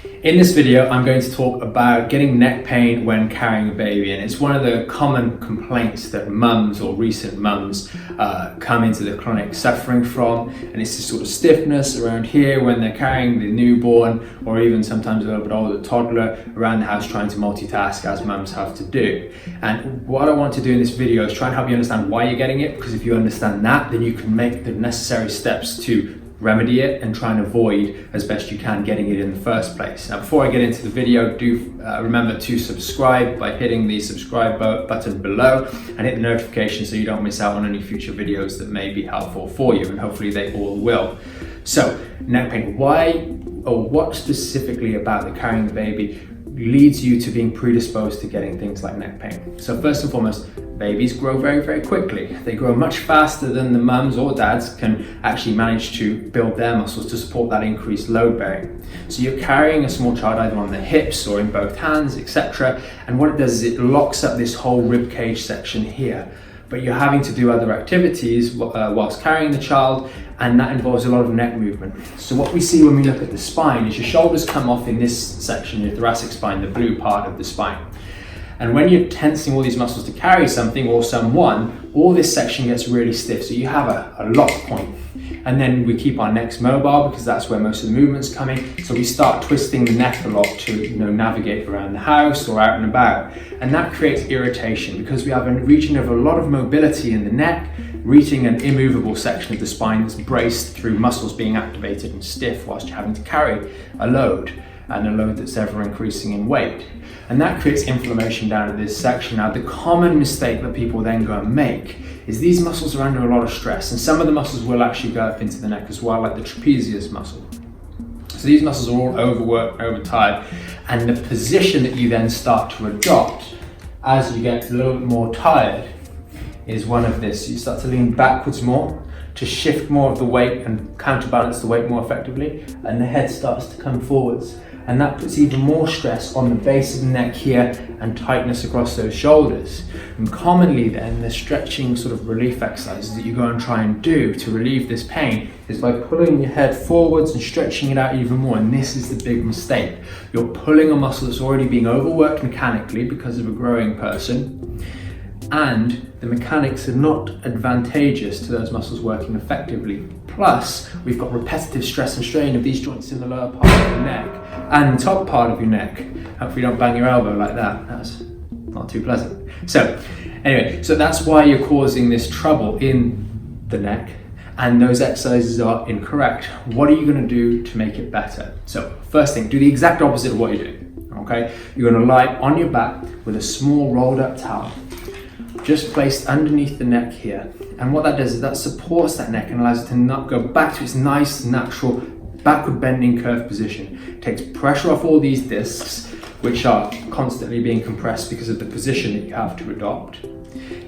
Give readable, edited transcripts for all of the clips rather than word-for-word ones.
In this video, I'm going to talk about getting neck pain when carrying a baby, and it's one of the common complaints that mums or recent mums come into the clinic suffering from, and it's this sort of stiffness around here when they're carrying the newborn or even sometimes a little bit older toddler around the house trying to multitask as mums have to do. And what I want to do in this video is try and help you understand why you're getting it, because if you understand that, then you can make the necessary steps to remedy it and try and avoid as best you can getting it in the first place. Now, before I get into the video, do remember to subscribe by hitting the subscribe button below and hit the notification so you don't miss out on any future videos that may be helpful for you, and hopefully they all will. So, neck pain. Why or what specifically about the carrying the baby leads you to being predisposed to getting things like neck pain? So first and foremost, babies grow very, very quickly. They grow much faster than the mums or dads can actually manage to build their muscles to support that increased load bearing. So you're carrying a small child either on the hips or in both hands, etc. And what it does is it locks up this whole rib cage section here. But you're having to do other activities whilst carrying the child, and that involves a lot of neck movement. So what we see when we look at the spine is your shoulders come off in this section, your thoracic spine, the blue part of the spine. And when you're tensing all these muscles to carry something or someone, all this section gets really stiff. So you have a lock point. And then we keep our necks mobile because that's where most of the movement's coming. So we start twisting the neck a lot to navigate around the house or out and about. And that creates irritation because we have a region of a lot of mobility in the neck, reaching an immovable section of the spine that's braced through muscles being activated and stiff whilst you're having to carry a load, and a load that's ever increasing in weight. And that creates inflammation down at this section. Now, the common mistake that people then go and make is these muscles are under a lot of stress, and some of the muscles will actually go up into the neck as well, like the trapezius muscle. So these muscles are all overworked, overtired, and the position that you then start to adopt as you get a little bit more tired is one of this. You start to lean backwards more to shift more of the weight and counterbalance the weight more effectively, and the head starts to come forwards. And that puts even more stress on the base of the neck here and tightness across those shoulders. And commonly then, the stretching sort of relief exercises that you go and try and do to relieve this pain is by pulling your head forwards and stretching it out even more. And this is the big mistake. You're pulling a muscle that's already being overworked mechanically because of a growing person, and the mechanics are not advantageous to those muscles working effectively. Plus, we've got repetitive stress and strain of these joints in the lower part of the neck and the top part of your neck. Hopefully you don't bang your elbow like that. That's not too pleasant. So anyway, so that's why you're causing this trouble in the neck, and those exercises are incorrect. What are you going to do to make it better? So first thing, do the exact opposite of what you're doing. Okay, you're going to lie on your back with a small rolled up towel just placed underneath the neck here. And what that does is that supports that neck and allows it to not go back to its nice, natural, backward bending curved position. It takes pressure off all these discs, which are constantly being compressed because of the position that you have to adopt.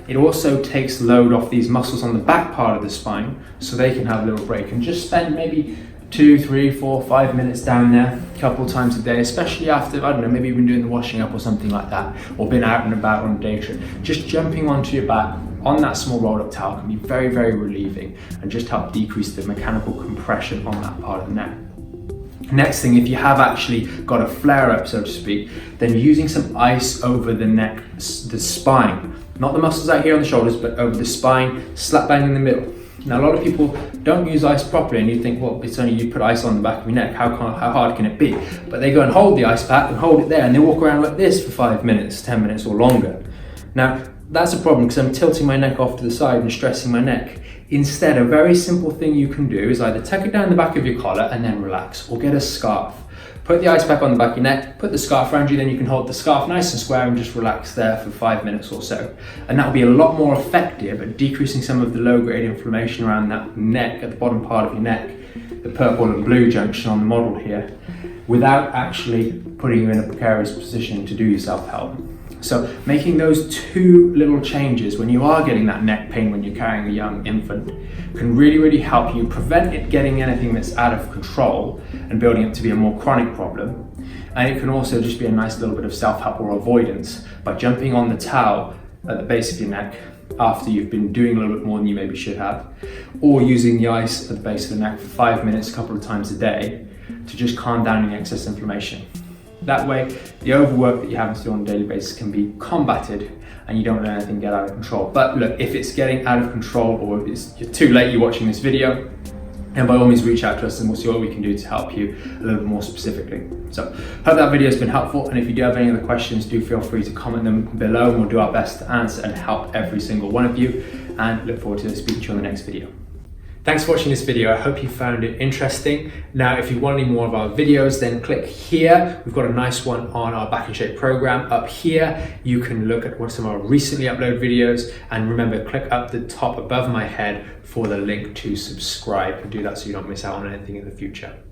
It also takes load off these muscles on the back part of the spine so they can have a little break, and just spend maybe 2, 3, 4, 5 minutes down there a couple times a day, especially after, I don't know, maybe you've been doing the washing up or something like that, or been out and about on a day trip. Just jumping onto your back on that small rolled up towel can be very, very relieving and just help decrease the mechanical compression on that part of the neck. Next thing, if you have actually got a flare up, so to speak, then using some ice over the neck, the spine, not the muscles out here on the shoulders, but over the spine, slap bang in the middle. Now, a lot of people don't use ice properly, and you think, well, it's only you put ice on the back of your neck, how hard can it be? But they go and hold the ice pack and hold it there, and they walk around like this for 5 minutes, 10 minutes or longer. Now, that's a problem because I'm tilting my neck off to the side and stressing my neck. Instead, a very simple thing you can do is either tuck it down the back of your collar and then relax, or get a scarf. Put the ice pack on the back of your neck, put the scarf around you, then you can hold the scarf nice and square and just relax there for 5 minutes or so. And that'll be a lot more effective at decreasing some of the low-grade inflammation around that neck, at the bottom part of your neck, the purple and blue junction on the model here, without actually putting you in a precarious position to do your self-help. So making those two little changes when you are getting that neck pain when you're carrying a young infant can really, really help you prevent it getting anything that's out of control and building up to be a more chronic problem. And it can also just be a nice little bit of self-help or avoidance by jumping on the towel at the base of your neck after you've been doing a little bit more than you maybe should have, or using the ice at the base of the neck for 5 minutes a couple of times a day to just calm down any excess inflammation. That way, the overwork that you have to do on a daily basis can be combated and you don't let anything get out of control. But look, if it's getting out of control or you're too late, you're watching this video, and by all means reach out to us and we'll see what we can do to help you a little bit more specifically. So, hope that video has been helpful, and if you do have any other questions, do feel free to comment them below and we'll do our best to answer and help every single one of you, and look forward to speaking to you on the next video. Thanks for watching this video. I hope you found it interesting. Now, if you want any more of our videos, then click here. We've got a nice one on our Back in Shape program. Up here, you can look at some of our recently uploaded videos. And remember, click up the top above my head for the link to subscribe, and do that so you don't miss out on anything in the future.